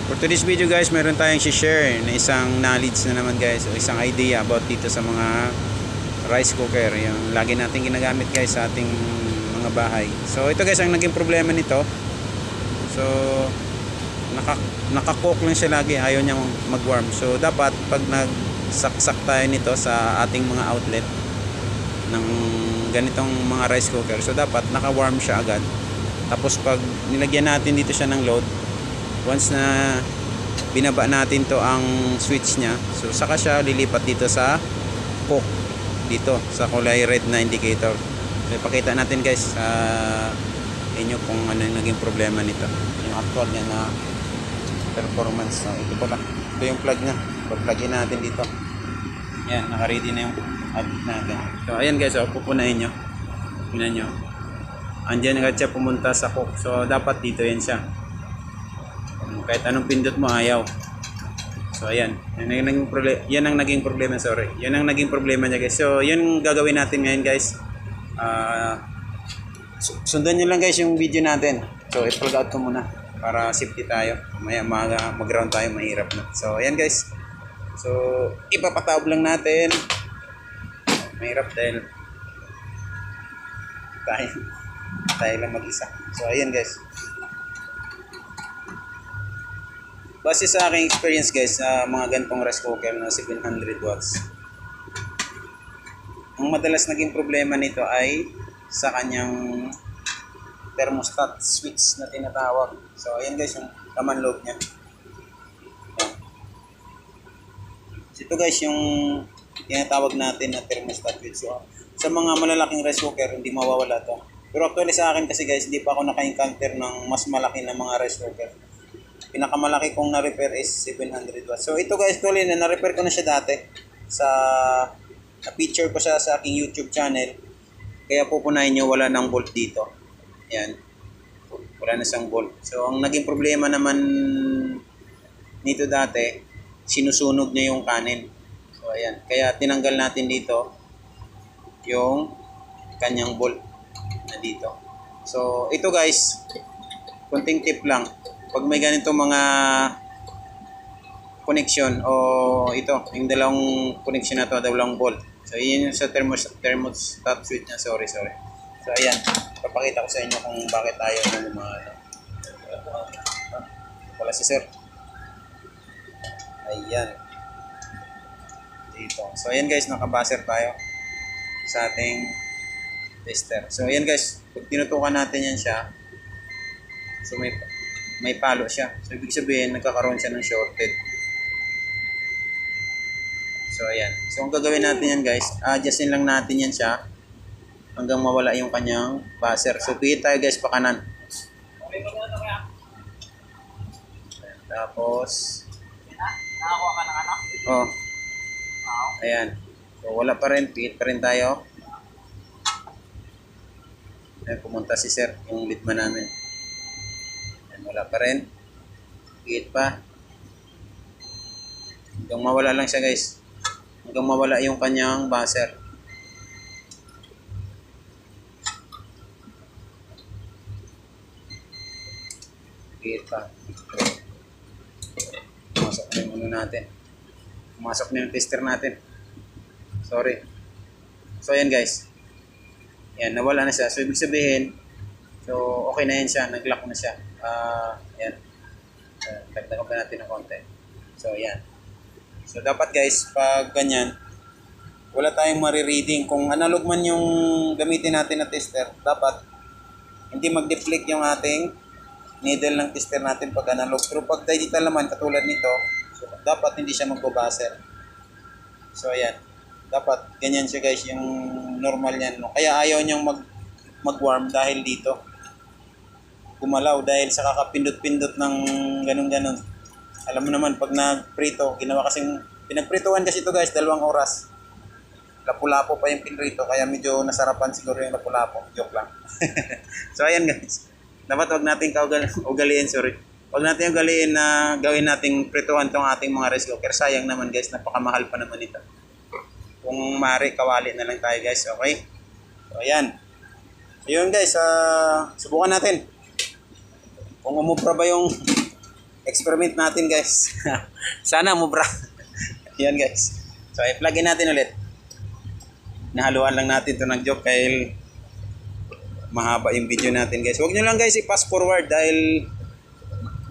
For today's video guys, meron tayong share na isang knowledge na naman guys, o isang idea about dito sa mga rice cooker, yung lagi natin ginagamit guys sa ating mga bahay. So ito guys, ang naging problema nito, so nakakook lang siya lagi, ayaw niyang mag-warm. So dapat pag nagsaksak tayo nito sa ating mga outlet ng ganitong mga rice cooker, so dapat naka-warm siya agad. Tapos pag nilagyan natin dito siya ng load, once na binaba natin to ang switch nya, so saka siya lilipat dito sa cook, dito sa kulay red na indicator. So ipakita natin guys sa inyo kung ano yung naging problema nito, yung actual nya na performance. So ito pala, ito yung plug nya, pag-plugin natin dito, yan, naka-ready na yung outlet natin. So ayan guys, pupunahin nyo, tingnan nyo, andyan agad siya pumunta sa cook. So dapat dito yan siya, kahit anong pindot mo ayaw. So ayan, yan ang naging problema, sorry. Yan ang naging problema niya guys. So yun gagawin natin ngayon guys. Sundan nyo lang guys yung video natin. So i-plug out ko muna para safety tayo. Mamaya mag-ground tayo, mahirap na. So ayan guys. So ipapataob lang natin. Mahirap dahil tayo lang mag-isa. So ayan guys. Base sa aking experience guys, sa mga ganitong rice cooker na 700 watts, ang madalas naging problema nito ay sa kanyang thermostat switch na tinatawag. So ayan guys, yung laman loob niya. Ayan. So, ito guys yung tinatawag natin na thermostat switch. So, sa mga malalaking rice cooker hindi mawawala to. Pero actually sa akin kasi guys, hindi pa ako naka-encounter ng mas malaki na mga rice cooker. Pinakamalaki kong na-repair is 700 watts. So ito guys, actually na-repair ko na siya dati. Na-feature ko siya sa aking YouTube channel. Kaya pupunahin nyo, wala nang bolt dito. Ayan. Wala na siyang bolt. So ang naging problema naman nito dati, sinusunog niya yung kanin. So ayan. Kaya tinanggal natin dito yung kanyang bolt na dito. So ito guys, kunting tip lang. Pag may ganito mga connection, o ito, yung dalawang connection na to, dalawang bolt. So, yun yung sa thermostat switch niya. Sorry. So, ayan. Papakita ko sa inyo kung bakit ayaw na lumano. Wala si sir. Ayan. Dito. So, ayan guys, nakabaser tayo sa ating tester. So, ayan guys, pag tinutukan natin yan siya, so may palo siya. So, ibig sabihin, nagkakaroon siya ng shorted. So, ayan. So, ang gagawin natin yan guys, adjustin lang natin yan siya hanggang mawala yung kanyang buzzer. So, pihit tayo guys pa kanan. Tapos, Nakakuha ka ng ano? oh. Ayan. So, wala pa rin. Pihit pa rin tayo. Ayan, pumunta si sir, yung leadman namin. Wala pa rin. Higit pa. Hanggang mawala lang siya guys. Hanggang mawala yung kanyang buzzer. Higit pa. Pumasok na yung ano natin. Pumasok na yung tester natin. Sorry. So ayan guys. Yan, nawala na siya. So ibig sabihin, so okay na yan siya. Nag-lock na siya. Yan. Dagdagan pa natin ng konti. So, yan. So, dapat guys, pag ganyan, wala tayong marireading. Kung analog man yung gamitin natin na tester, dapat hindi mag-deflect yung ating needle ng tester natin pag analog. Pero pag digital naman, katulad nito, so, dapat hindi siya magbabaser. So, yan. Dapat ganyan siya guys, yung normal yan. No? Kaya ayaw niyang mag-warm dahil dito. Gumalaw dahil sa kakapindot-pindot ng ganun-ganun. Alam mo naman, pag nagprito, pinagpritoan kasi ito guys, 2 oras. Lapu-lapo pa yung pinrito, kaya medyo nasarapan siguro yung lapu-lapo. Joke lang. So ayan guys, dapat huwag natin ugaliin, huwag natin ugaliin na gawin nating prituhan tong ating mga rice cooker. Sayang naman guys, napakamahal pa naman ito. Kung maaari, kawali na lang tayo guys, okay? So ayan. So yun guys, subukan natin. Kung umubra ba yung experiment natin guys. Sana mubra. Yan guys. So i-plug in natin ulit. Nahaluan lang natin to ng joke dahil mahaba yung video natin guys. Huwag nyo lang guys i-pass forward dahil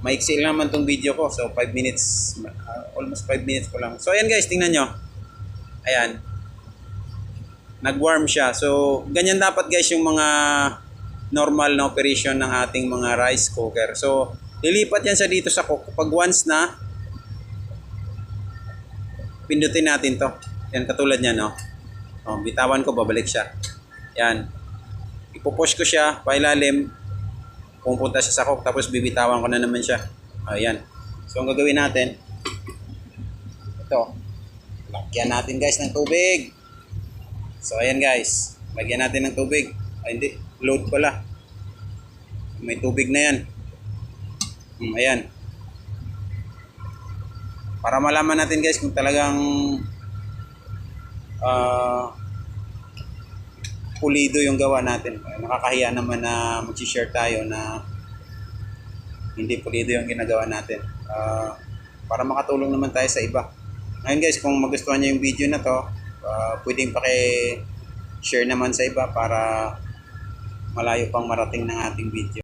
maiksi lang naman tong video ko. So 5 minutes, almost 5 minutes ko lang. So ayan guys, tingnan nyo. Ayan. Nag-warm siya. So ganyan dapat guys yung mga normal na operation ng ating mga rice cooker. So lilipat yan sa dito sa cook. Pag once na pindutin natin to. Yan katulad niyan, no. Oh, bitawan ko, babalik siya. Yan. Ipo-push ko siya pailalim. Pupunta siya sa cook tapos bibitawan ko na naman siya. Ayan. So ang gagawin natin ito. Lagyan natin guys ng tubig. So ayan guys. Lagyan natin ng tubig. Ay hindi, load pala. May tubig na yan. Ayan. Para malaman natin guys kung talagang pulido yung gawa natin. Nakakahiya naman na mag-share tayo na hindi pulido yung ginagawa natin. Para makatulong naman tayo sa iba. Ngayon guys, kung magustuhan nyo yung video na to, pwedeng paki-share naman sa iba para malayo pang marating ng ating video.